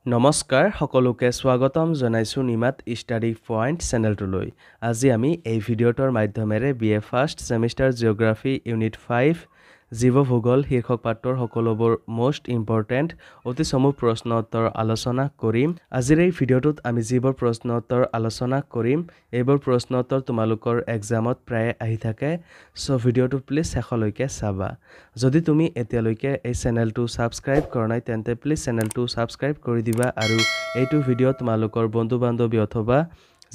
নমস্কাৰ সকলোকে স্বাগতম জনাইছো নিমাত ষ্টাডি পইণ্ট চেনেলটোলৈ। আজি আমি এই ভিডিঅ'টোৰ মাধ্যমেৰে BA first semester geography unit 5 জীৱ ভূগোল শীৰ্ষক পাঠৰ সকলোবোৰ মোষ্ট ইম্পৰ্টেণ্ট অতি চমু প্ৰশ্ন উত্তৰ আলোচনা কৰিম। আজিৰ এই ভিডিঅ'টোত আমি যিবোৰ প্ৰশ্ন উত্তৰ আলোচনা কৰিম এইবোৰ প্ৰশ্ন উত্তৰ তোমালোকৰ এক্সামত প্ৰায় আহি থাকে, চ' ভিডিঅ'টো প্লিজ শেষলৈকে চাবা। যদি তুমি এতিয়ালৈকে এই চেনেলটো ছাবস্ক্ৰাইব কৰা নাই তেন্তে প্লিজ চেনেলটো ছাবস্ক্ৰাইব কৰি দিবা আৰু এইটো ভিডিঅ' তোমালোকৰ বন্ধু বান্ধৱী অথবা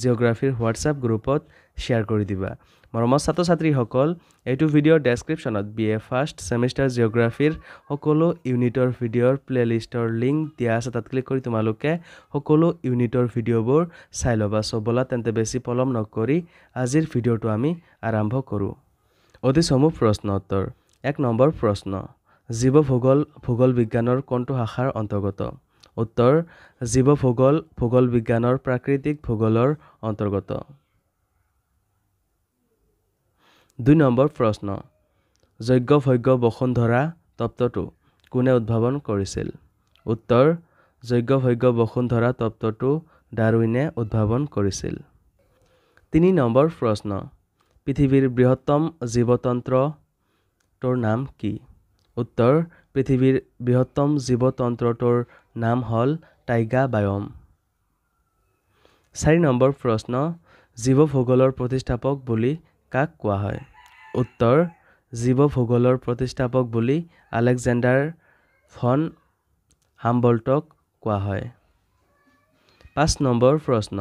জিঅ'গ্ৰাফীৰ হোৱাটছআপ গ্ৰুপত শ্বেয়াৰ কৰি দিবা। মৰমৰ ছাত্ৰ ছাত্ৰীসকল, এইটো ভিডিঅ'ৰ ডেছক্ৰিপশ্যনত BA ফাৰ্ষ্ট ছেমিষ্টাৰ জিঅ'গ্ৰাফীৰ সকলো ইউনিটৰ ভিডিঅ'ৰ প্লেলিষ্টৰ লিংক দিয়া আছে, তাত ক্লিক কৰি তোমালোকে সকলো ইউনিটৰ ভিডিঅ'বোৰ চাই ল'বা। চ' ব'লা তেন্তে বেছি পলম নকৰি আজিৰ ভিডিঅ'টো আমি আৰম্ভ কৰোঁ। অতি চমু প্ৰশ্ন উত্তৰ। 1 নম্বৰ প্ৰশ্ন, জীৱ ভূগোল বিজ্ঞানৰ কোনটো শাখাৰ অন্তৰ্গত? উত্তৰ, জীৱ ভূগোল বিজ্ঞানৰ প্ৰাকৃতিক ভূগোলৰ অন্তৰ্গত। 2 নম্বৰ প্ৰশ্ন, যজ্ঞ-ভোগ্য বসুন্ধৰা তত্ত্বটো কোনে উদ্ভাৱন কৰিছিল? উত্তৰ, যজ্ঞ-ভোগ্য বসুন্ধৰা তত্ত্বটো ডাৰউইনে উদ্ভাৱন কৰিছিল। 3 নম্বৰ প্ৰশ্ন, পৃথিৱীৰ বৃহত্তম জীৱতন্ত্ৰটোৰ নাম কি? উত্তৰ, পৃথিৱীৰ বৃহত্তম জীৱতন্ত্ৰটোৰ নাম হ'ল টাইগা বায়'ম। 4 নম্বৰ প্ৰশ্ন, জীৱ ভূগোলৰ প্ৰতিষ্ঠাপক বুলি কাক কোৱা হয়? উত্তৰ, জীৱ ভূগোলৰ প্ৰতিষ্ঠাপক বুলি আলেকজেণ্ডাৰ ভন হামবল্টক কোৱা হয়। 5 নম্বৰ প্ৰশ্ন,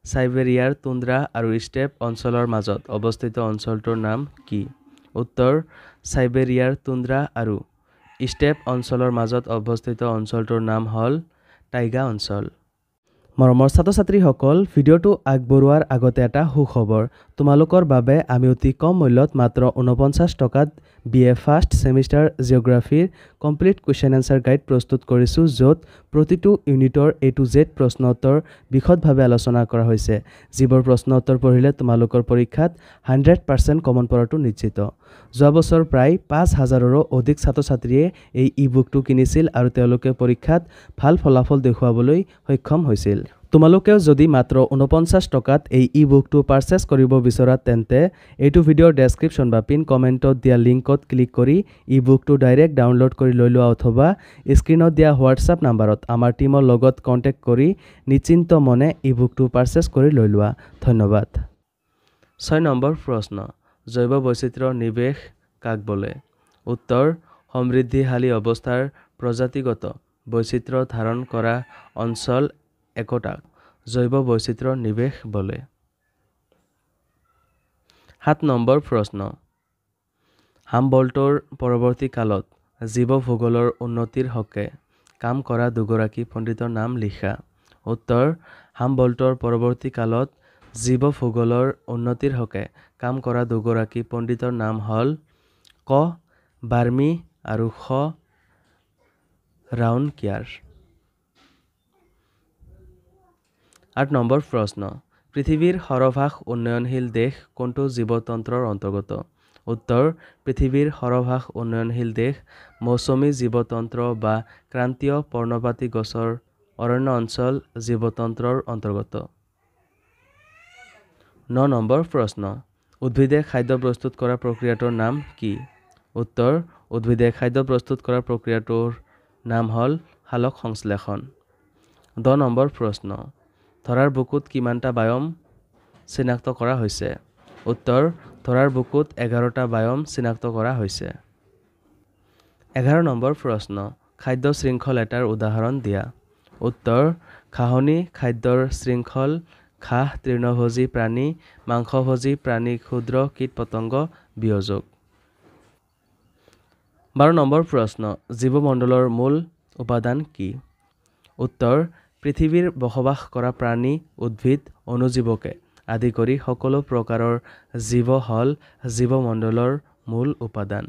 চাইবেৰিয়াৰ টুন্দ্ৰা আৰু ষ্টেপ অঞ্চলৰ মাজত অৱস্থিত অঞ্চলটোৰ নাম কি? উত্তৰ, চাইবেৰিয়াৰ টুন্দ্ৰা আৰু ষ্টেপ অঞ্চলৰ মাজত অৱস্থিত অঞ্চলটোৰ নাম হ'ল টাইগা অঞ্চল। মৰমৰ ছাত্ৰ ছাত্ৰীসকল, ভিডিঅ'টো আগবঢ়োৱাৰ আগতে এটা সুখবৰ। তোমালোকৰ বাবে আমি অতি কম মূল্যত মাত্ৰ 49 টকাত BA ফাৰ্ষ্ট ছেমিষ্টাৰ জিঅ'গ্ৰাফীৰ কমপ্লিট কুৱেশ্যন এনচাৰ গাইড প্ৰস্তুত কৰিছোঁ, য'ত প্ৰতিটো ইউনিটৰ A to Z প্ৰশ্ন উত্তৰ বিশদভাৱে আলোচনা কৰা হৈছে। যিবোৰ প্ৰশ্ন উত্তৰ পঢ়িলে তোমালোকৰ পৰীক্ষাত 100% কমন পৰাটো নিশ্চিত। যোৱা বছৰ প্ৰায় 5,000ৰো অধিক ছাত্ৰ ছাত্ৰীয়ে এই ই-বুকটো কিনিছিল আৰু তেওঁলোকে পৰীক্ষাত ভাল ফলাফল দেখুৱাবলৈ সক্ষম হৈছিল। তোমালোকেও যদি মাত্ৰ 49 টকাত এই ই-বুকটো পাৰচেছ কৰিব বিচৰা তেন্তে এইটো ভিডিঅ'ৰ ডেছক্ৰিপশ্যন বা পিন কমেণ্টত দিয়া লিংকত ক্লিক কৰি ই-বুকটো ডাইৰেক্ট ডাউনলোড কৰি লৈ লোৱা অথবা স্ক্ৰীণত দিয়া হোৱাটছআপ নাম্বাৰত আমাৰ টীমৰ লগত কণ্টেক্ট কৰি নিশ্চিন্ত মনে ই-বুকটো পাৰচেছ কৰি লৈ লোৱা। ধন্যবাদ। 6 নম্বৰ প্ৰশ্ন, জৈৱ বৈচিত্ৰ্য নিৱেশ কাক বোলে? উত্তৰ, সমৃদ্ধিশালী অৱস্থাৰ প্ৰজাতিগত বৈচিত্ৰ্য ধাৰণ কৰা অঞ্চল একোটাক জৈৱ বৈচিত্ৰ্য নিৱেশ বোলে। 7 নম্বৰ প্ৰশ্ন, হামবল্টৰ পৰৱৰ্তী কালত জীৱ ভূগোলৰ উন্নতিৰ হকে কাম কৰা দুগৰাকী পণ্ডিতৰ নাম লিখা। উত্তৰ, হামবল্টৰ পৰৱৰ্তী কালত জীৱ ভূগোলৰ উন্নতিৰ হকে কাম কৰা দুগৰাকী পণ্ডিতৰ নাম হ'ল ক. বাৰ্মি আৰু খ. ৰাউনকিয়াৰ। 8 নম্বৰ প্ৰশ্ন, পৃথিৱীৰ সৰহভাগ উন্নয়নশীল দেশ কোনটো জীৱতন্ত্ৰৰ অন্তৰ্গত? উত্তৰ, পৃথিৱীৰ সৰহভাগ উন্নয়নশীল দেশ মৌচুমী জীৱতন্ত্ৰ বা ক্ৰান্তীয় পৰ্ণপাতী গছৰ অৰণ্য অঞ্চল জীৱতন্ত্ৰৰ অন্তৰ্গত। 9 নম্বৰ প্ৰশ্ন, উদ্ভিদে খাদ্য প্ৰস্তুত কৰা প্ৰক্ৰিয়াটোৰ নাম কি? উত্তৰ, উদ্ভিদে খাদ্য প্ৰস্তুত কৰা প্ৰক্ৰিয়াটোৰ নাম হ'ল সালোক সংশ্লেষণ। 10 নম্বৰ প্ৰশ্ন, ধৰাৰ বুকুত কিমানটা বায়'ম চিনাক্ত কৰা হৈছে? উত্তৰ, ধৰাৰ বুকুত 11টা বায়'ম চিনাক্ত কৰা হৈছে। 11 নম্বৰ প্ৰশ্ন, খাদ্য শৃংখল এটাৰ উদাহৰণ দিয়া। উত্তৰ, ঘাঁহনি খাদ্যৰ শৃংখল ঘাঁহ তৃণভোজী প্ৰাণী, মাংসভোজী প্ৰাণী, ক্ষুদ্ৰ কীট পতংগ, বিয়োজক। 12 নম্বৰ প্ৰশ্ন, জীৱমণ্ডলৰ মূল উপাদান কি? উত্তৰ, পৃথিৱীৰ বসবাস কৰা প্ৰাণী, উদ্ভিদ, অণুজীৱকে আদি কৰি সকলো প্ৰকাৰৰ জীৱ হ'ল জীৱমণ্ডলৰ মূল উপাদান।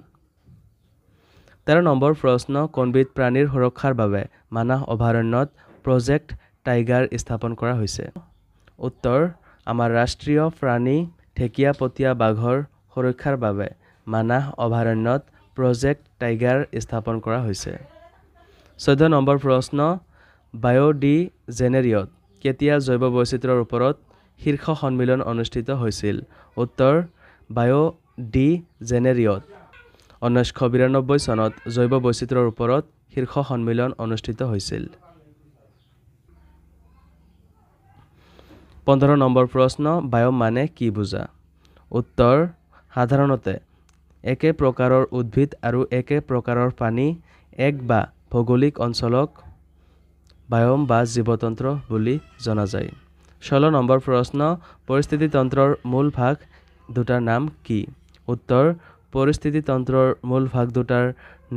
13 নম্বৰ প্ৰশ্ন, কোনবিধ প্ৰাণীৰ সুৰক্ষাৰ বাবে মানাহ অভয়াৰণ্যত প্ৰজেক্ট টাইগাৰ স্থাপন কৰা হৈছে? উত্তৰ, আমাৰ ৰাষ্ট্ৰীয় প্ৰাণী ঢেঁকীয়াপতীয়া বাঘৰ সুৰক্ষাৰ বাবে মানাহ অভয়াৰণ্যত প্ৰজেক্ট টাইগাৰ স্থাপন কৰা হৈছে। 14 নম্বৰ প্ৰশ্ন, বায়'ডিজেনেৰিঅত কেতিয়া জৈৱ বৈচিত্ৰ্যৰ ওপৰত শীৰ্ষ সন্মিলন অনুষ্ঠিত হৈছিল উত্তৰ বায়'ডিজেনেৰিঅত 1992 চনত জৈৱ বৈচিত্ৰ্যৰ ওপৰত শীৰ্ষ সন্মিলন অনুষ্ঠিত হৈছিল 15 নম্বৰ প্ৰশ্ন বায়'ম মানে কি বুজা উত্তৰ সাধাৰণতে একে প্ৰকাৰৰ উদ্ভিদ আৰু একে প্ৰকাৰৰ পানী এক বা ভৌগোলিক অঞ্চলক বায়'ম বা জীৱতন্ত্ৰ বুলি জনা যায় 16 নম্বৰ প্ৰশ্ন পৰিস্থিতিতন্ত্ৰৰ মূল ভাগ দুটাৰ নাম কি উত্তৰ পৰিস্থিতিতন্ত্ৰৰ মূল ভাগ দুটাৰ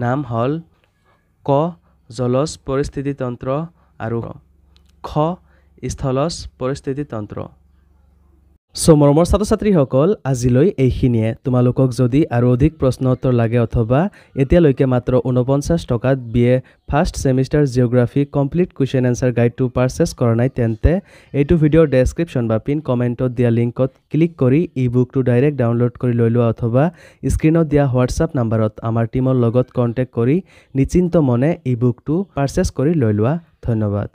নাম হ'ল ক জলজ পৰিস্থিতিতন্ত্ৰ আৰু খ স্থলজ পৰিস্থিতিতন্ত্ৰ মৰমৰ ছাত্ৰ-ছাত্ৰীসকল আজিলৈ এইখিনিয়ে তোমালোকক যদি আৰু অধিক প্ৰশ্ন উত্তৰ লাগে অথবা এতিয়ালৈকে মাত্ৰ 49 টকাত BA first semester geography complete question answer গাইডটো পাৰচেজ কৰা নাই তেন্তে এইটো ভিডিঅ'ৰ ডেছক্ৰিপশ্যন বা পিন কমেণ্টত দিয়া লিংকত ক্লিক কৰি ই-বুকটো ডাইৰেক্ট ডাউনলোড কৰি লৈ লোৱা অথবা স্ক্ৰীনত দিয়া হোৱাটছআপ নাম্বাৰত আমাৰ টিমৰ লগত কণ্টেক্ট কৰি নিশ্চিন্ত মনে ই-বুকটো পাৰচেজ কৰি লৈ লোৱা ধন্যবাদ